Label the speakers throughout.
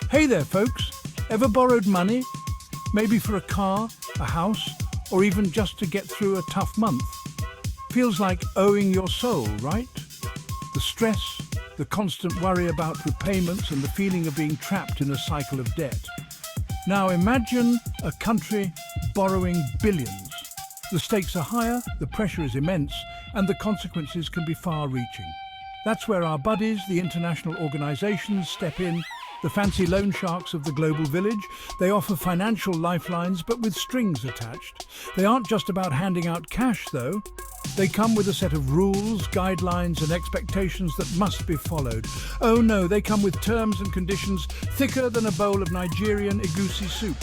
Speaker 1: Hey there, folks. Ever borrowed money? Maybe for a car, a house, or even just to get through a tough month? Feels like owing your soul, right? The stress, the constant worry about repayments, and the feeling of being trapped in a cycle of debt. Now imagine a country borrowing billions. The stakes are higher, the pressure is immense, and the consequences can be far-reaching. That's where our buddies, the international organizations, step in. The fancy loan sharks of the global village. They offer financial lifelines, but with strings attached. They aren't just about handing out cash, though. They come with a set of rules, guidelines, and expectations that must be followed. Oh no, they come with terms and conditions thicker than a bowl of Nigerian egusi soup.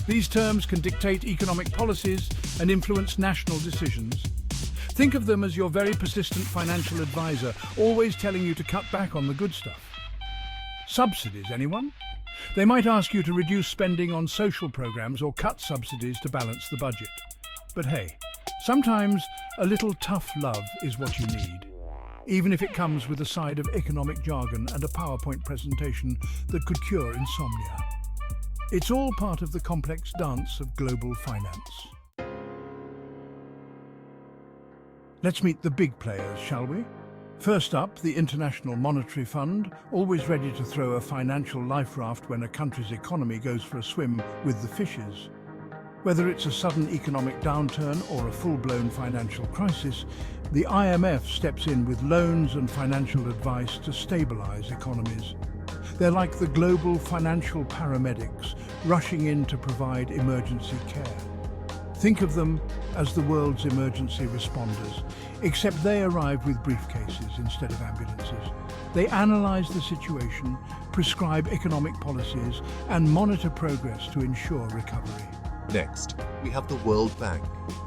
Speaker 1: These terms can dictate economic policies and influence national decisions. Think of them as your very persistent financial advisor, always telling you to cut back on the good stuff. Subsidies, anyone? They might ask you to reduce spending on social programs or cut subsidies to balance the budget. But hey, sometimes a little tough love is what you need, even if it comes with a side of economic jargon and a PowerPoint presentation that could cure insomnia. It's all part of the complex dance of global finance. Let's meet the big players, shall we? First up, the International Monetary Fund, always ready to throw a financial life raft when a country's economy goes for a swim with the fishes. Whether it's a sudden economic downturn or a full-blown financial crisis, the IMF steps in with loans and financial advice to stabilize economies. They're like the global financial paramedics, rushing in to provide emergency care. Think of them as the world's emergency responders, except they arrive with briefcases instead of ambulances. They analyze the situation, prescribe economic policies, and monitor progress to ensure recovery.
Speaker 2: Next, we have the World Bank,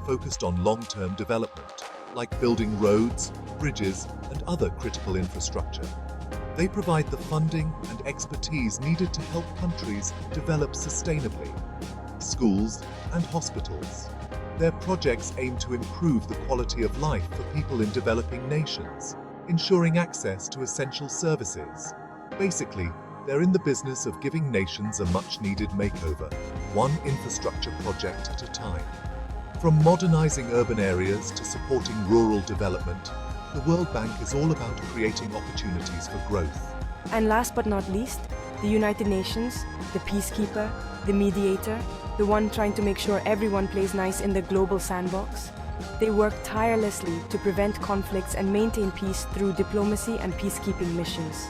Speaker 2: focused on long-term development, like building roads, bridges, and other critical infrastructure. They provide the funding and expertise needed to help countries develop sustainably. Schools and hospitals. Their projects aim to improve the quality of life for people in developing nations, ensuring access to essential services. Basically, they're in the business of giving nations a much-needed makeover, one infrastructure project at a time. From modernizing urban areas to supporting rural development, the World Bank is all about creating opportunities for growth.
Speaker 3: And last but not least, the United Nations, the peacekeeper, the mediator, the one trying to make sure everyone plays nice in the global sandbox. They work tirelessly to prevent conflicts and maintain peace through diplomacy and peacekeeping missions.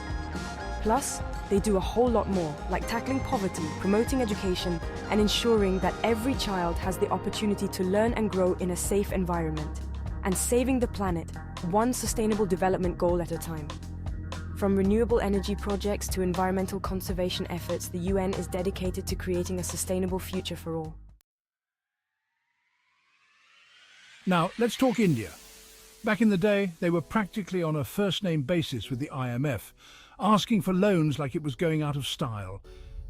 Speaker 3: Plus, they do a whole lot more, like tackling poverty, promoting education, and ensuring that every child has the opportunity to learn and grow in a safe environment, and saving the planet, one sustainable development goal at a time. From renewable energy projects to environmental conservation efforts, the UN is dedicated to creating a sustainable future for all.
Speaker 1: Now, let's talk India. Back in the day, they were practically on a first-name basis with the IMF, asking for loans like it was going out of style.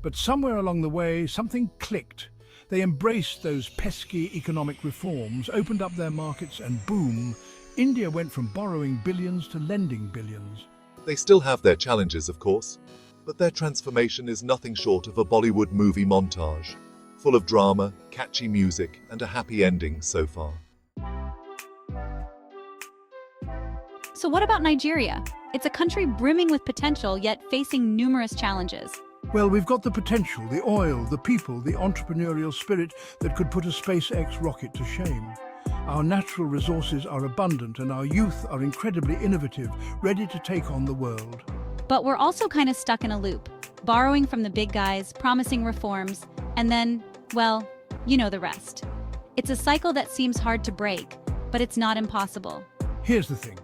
Speaker 1: But somewhere along the way, something clicked. They embraced those pesky economic reforms, opened up their markets, and boom, India went from borrowing billions to lending billions.
Speaker 2: They still have their challenges, of course, but their transformation is nothing short of a Bollywood movie montage, full of drama, catchy music, and a happy ending so far.
Speaker 4: So what about Nigeria? It's a country brimming with potential, yet facing numerous challenges.
Speaker 1: Well, we've got the potential, the oil, the people, the entrepreneurial spirit that could put a SpaceX rocket to shame. Our natural resources are abundant and our youth are incredibly innovative, ready to take on the world.
Speaker 4: But we're also kind of stuck in a loop, borrowing from the big guys, promising reforms, and then, well, you know the rest. It's a cycle that seems hard to break, but it's not impossible.
Speaker 1: Here's the thing.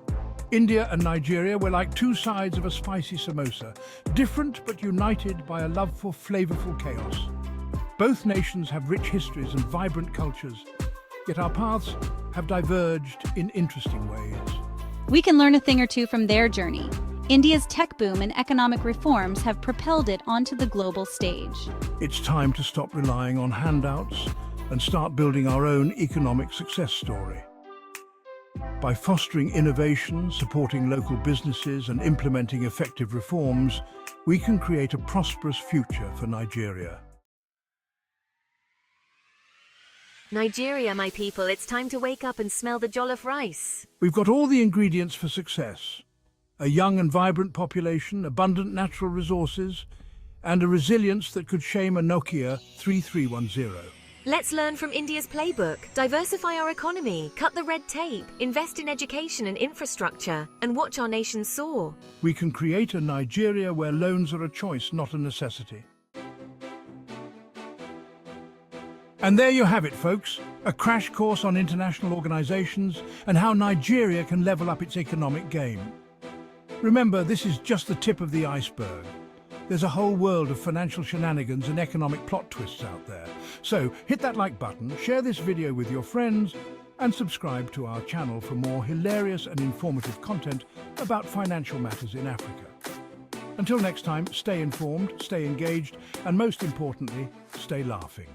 Speaker 1: India and Nigeria were like two sides of a spicy samosa, different but united by a love for flavorful chaos. Both nations have rich histories and vibrant cultures, yet our paths have diverged in interesting ways.
Speaker 4: We can learn a thing or two from their journey. India's tech boom and economic reforms have propelled it onto the global stage.
Speaker 1: It's time to stop relying on handouts and start building our own economic success story. By fostering innovation, supporting local businesses and implementing effective reforms, we can create a prosperous future for Nigeria.
Speaker 5: Nigeria, my people, it's time to wake up and smell the jollof rice.
Speaker 1: We've got all the ingredients for success. A young and vibrant population, abundant natural resources, and a resilience that could shame a Nokia 3310.
Speaker 5: Let's learn from India's playbook, diversify our economy, cut the red tape, invest in education and infrastructure, and watch our nation soar.
Speaker 1: We can create a Nigeria where loans are a choice, not a necessity. And there you have it, folks, a crash course on international organizations and how Nigeria can level up its economic game. Remember, this is just the tip of the iceberg. There's a whole world of financial shenanigans and economic plot twists out there. So hit that like button, share this video with your friends, and subscribe to our channel for more hilarious and informative content about financial matters in Africa. Until next time, stay informed, stay engaged, and most importantly, stay laughing.